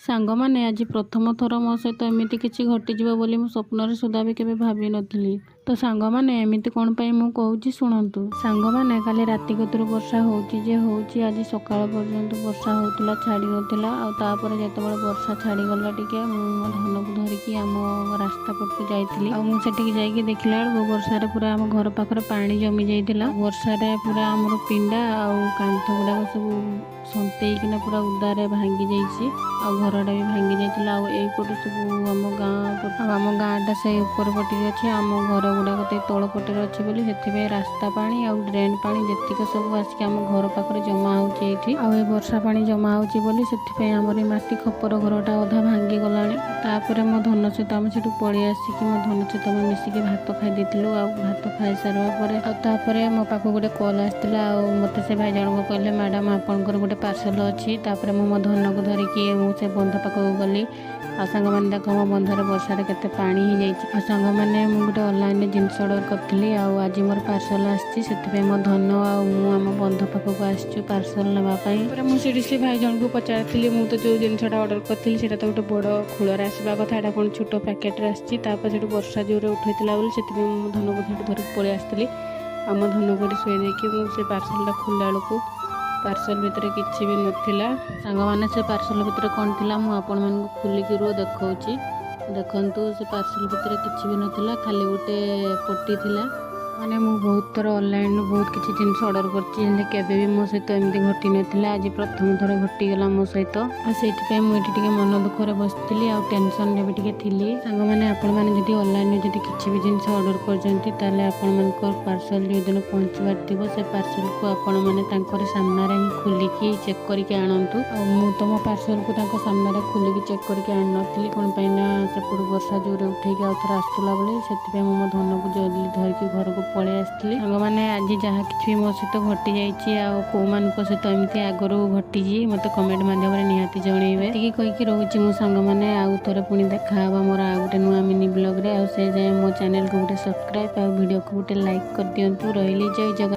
ସାଙ୍ଗମାନେ ଆଜି ପ୍ରଥମ ଥର ମୋ ସହିତ ଏମିତି କିଛି ଘଟିଯିବ ବୋଲି ମୁଁ ସ୍ୱପ୍ନରେ ସୁଦ୍ଧା ବି କେବେ ଭାବିନଥିଲି। ତ ସାଙ୍ଗମାନେ ଏମିତି କ'ଣ ପାଇଁ ମୁଁ କହୁଛି ଶୁଣନ୍ତୁ। ସାଙ୍ଗମାନେ କାଲି ରାତି କତୁରୁ ବର୍ଷା ହେଉଛି ଯେ ହେଉଛି, ଆଜି ସକାଳ ପର୍ଯ୍ୟନ୍ତ ବର୍ଷା ହେଉଥିଲା, ଛାଡ଼ି ନଥିଲା। ଆଉ ତାପରେ ଯେତେବେଳେ ବର୍ଷା ଛାଡ଼ିଗଲା ଟିକେ, ମୁଁ ମୋ ଧନକୁ ଧରିକି ଆମ ରାସ୍ତା ପଟକୁ ଯାଇଥିଲି। ଆଉ ମୁଁ ସେଠିକି ଯାଇକି ଦେଖିଲା ବେଳକୁ ବର୍ଷାରେ ପୁରା ଆମ ଘର ପାଖରେ ପାଣି ଜମି ଯାଇଥିଲା। ବର୍ଷାରେ ପୁରା ଆମର ପିଣ୍ଡା ଆଉ କାନ୍ଥ ଗୁଡ଼ାକ ସବୁ ସନ୍ତେଇକିନା ପୁରା ଉଦାରେ ଭାଙ୍ଗି ଯାଇଛି। ଆଉ ଘରଟା ବି ଭାଙ୍ଗି ଯାଇଥିଲା। ଆଉ ଏଇପଟୁ ସବୁ ଆମ ଗାଁଟା ସେଇ ଉପର ପଟିକି ଅଛି, ଆମ ଘର ଗୁଡ଼ାକ ସେଇ ତଳ ପଟରେ ଅଛି ବୋଲି ସେଥିପାଇଁ ରାସ୍ତା ପାଣି ଆଉ ଡ୍ରେନ୍ ପାଣି ଯେତିକ ସବୁ ଆସିକି ଆମ ଘର ପାଖରେ ଜମା ହେଉଛି ଏଇଠି। ଆଉ ଏ ବର୍ଷା ପାଣି ଜମା ହେଉଛି ବୋଲି ସେଥିପାଇଁ ଆମର ଏ ମାଟି ଖପର ଘରଟା ଅଧା ଭାଙ୍ଗି ଗଲାଣି। ତାପରେ ମୋ ଧନ ସହିତ ଆମେ ସେଠୁ ପଳେଇ ଆସିକି ମୋ ଧନ ସହିତ ଆମେ ମିଶିକି ଭାତ ଖାଇ ଦେଇଥିଲୁ। ଆଉ ଭାତ ଖାଇସାରିବା ପରେ ଆଉ ତାପରେ ମୋ ପାଖକୁ ଗୋଟେ କଲ୍ ଆସିଥିଲା। ଆଉ ମୋତେ ସେ ଭାଇ ଜଣକ କହିଲେ, ମ୍ୟାଡ଼ାମ୍ ଆପଣଙ୍କର ଗୋଟେ ପାର୍ସଲ ଅଛି। ତାପରେ ମୁଁ ମୋ ଧନକୁ ଧରିକି ମୁଁ ସେ ବନ୍ଧ ପାଖକୁ ଗଲି। ଆଉ ସାଙ୍ଗମାନେ ଦେଖ ମୋ ବନ୍ଧରେ ବର୍ଷାରେ କେତେ ପାଣି ହେଇଯାଇଛି। ଆଉ ସାଙ୍ଗମାନେ ମୁଁ ଗୋଟେ ଅନଲାଇନ୍ରେ ଜିନିଷ ଅର୍ଡ଼ର କରିଥିଲି। ଆଉ ଆଜି ମୋର ପାର୍ସଲ ଆସିଛି, ସେଥିପାଇଁ ମୋ ଧନ ଆଉ ମୁଁ ଆମ ବନ୍ଧ ପାଖକୁ ଆସିଛୁ ପାର୍ସଲ ନେବା ପାଇଁ। ତାପରେ ମୁଁ ସେଠି ସେ ଭାଇ ଜଣଙ୍କୁ ପଚାରିଥିଲି, ମୁଁ ତ ଯେଉଁ ଜିନିଷଟା ଅର୍ଡ଼ର କରିଥିଲି ସେଇଟା ତ ଗୋଟେ ବଡ଼ ଖୋଳରେ ଆସିବା କଥା, ଏଇଟା କ'ଣ ଛୋଟ ପ୍ୟାକେଟ୍ରେ ଆସିଛି। ତାପରେ ସେଠୁ ବର୍ଷା ଜୋରରେ ଉଠେଇଥିଲା ବୋଲି ସେଥିପାଇଁ ମୁଁ ଧନକୁ ସେଠୁ ଧରିକି ପଳେଇ ଆସିଥିଲି। ଆମ ଧନକୁ ଏଠି ଶୋଇ ଦେଇକି ମୁଁ ସେ ପାର୍ସଲଟା ଖୋଲିଲା ବେଳକୁ ପାର୍ସଲ ଭିତରେ କିଛି ବି ନଥିଲା। ସାଙ୍ଗମାନେ ସେ ପାର୍ସଲ ଭିତରେ କ'ଣ ଥିଲା ମୁଁ ଆପଣମାନଙ୍କୁ ଖୋଲିକି ଦେଖାଉଛି। ଦେଖନ୍ତୁ, ସେ ପାର୍ସଲ ଭିତରେ କିଛି ବି ନଥିଲା, ଖାଲି ଗୋଟେ ପଟି ଥିଲା। ମାନେ ମୁଁ ବହୁତ ଥର ଅନଲାଇନ୍ରୁ ବହୁତ କିଛି ଜିନିଷ ଅର୍ଡ଼ର କରିଛି, ହେଲେ କେବେ ବି ମୋ ସହିତ ଏମିତି ଘଟିନଥିଲା। ଆଜି ପ୍ରଥମ ଥର ଘଟିଗଲା ମୋ ସହିତ। ଆଉ ସେଇଥିପାଇଁ ମୁଁ ଏଠି ଟିକେ ମନ ଦୁଃଖରେ ବସିଥିଲି, ଆଉ ଟେନସନ୍ରେ ବି ଟିକେ ଥିଲି। ସାଙ୍ଗମାନେ ଆପଣମାନେ ଯଦି ଅନଲାଇନ୍ରେ ଯଦି କିଛି ବି ଜିନିଷ ଅର୍ଡ଼ର କରିଛନ୍ତି, ତାହେଲେ ଆପଣମାନଙ୍କର ପାର୍ସଲ ଯେଉଁଦିନ ପହଞ୍ଚିବାର ଥିବ ସେ ପାର୍ସଲକୁ ଆପଣମାନେ ତାଙ୍କରି ସାମ୍ନାରେ ହିଁ ଖୋଲିକି ଚେକ୍ କରିକି ଆଣନ୍ତୁ। ଆଉ ମୁଁ ତ ମୋ ପାର୍ସଲକୁ ତାଙ୍କ ସାମ୍ନାରେ ଖୋଲିକି ଚେକ୍ କରିକି ଆଣିନଥିଲି, କ'ଣ ପାଇଁ ନା ସେପଟୁ ବର୍ଷା ଜୋରରେ ଉଠେଇକି ଆଉ ଥରେ ଆସୁଥିଲା ବୋଲି। ସେଥିପାଇଁ ମୁଁ ମୋ ଧନକୁ ଜଲ୍ଦି ଧରିକି ଘରକୁ ପଳେଇ ଆସିଥିଲି। ସାଙ୍ଗମାନେ ଆଜି ଯାହା କିଛି ବି ମୋ ସହିତ ଘଟିଯାଇଛି ଆଉ କେଉଁମାନଙ୍କ ସହିତ ଏମିତି ଆଗରୁ ଘଟିଛି ମୋତେ କମେଣ୍ଟ ମାଧ୍ୟମରେ ନିହାତି ଜଣେଇବେ। ଏତିକି କହିକି ରହୁଛି ମୁଁ ସାଙ୍ଗମାନେ। ଆଉ ଥରେ ପୁଣି ଦେଖାହେବା ମୋର ଆଉ ଗୋଟେ ନୂଆ ମିନି ବ୍ଲଗ୍ରେ। ଆଉ ସେ ଯାଏଁ ମୋ ଚ୍ୟାନେଲକୁ ଗୋଟେ ସବସ୍କ୍ରାଇବ୍ ଆଉ ଭିଡ଼ିଓକୁ ଗୋଟେ ଲାଇକ୍ କରିଦିଅନ୍ତୁ। ରହିଲି, ଜୟ ଜଗନ୍ନାଥ।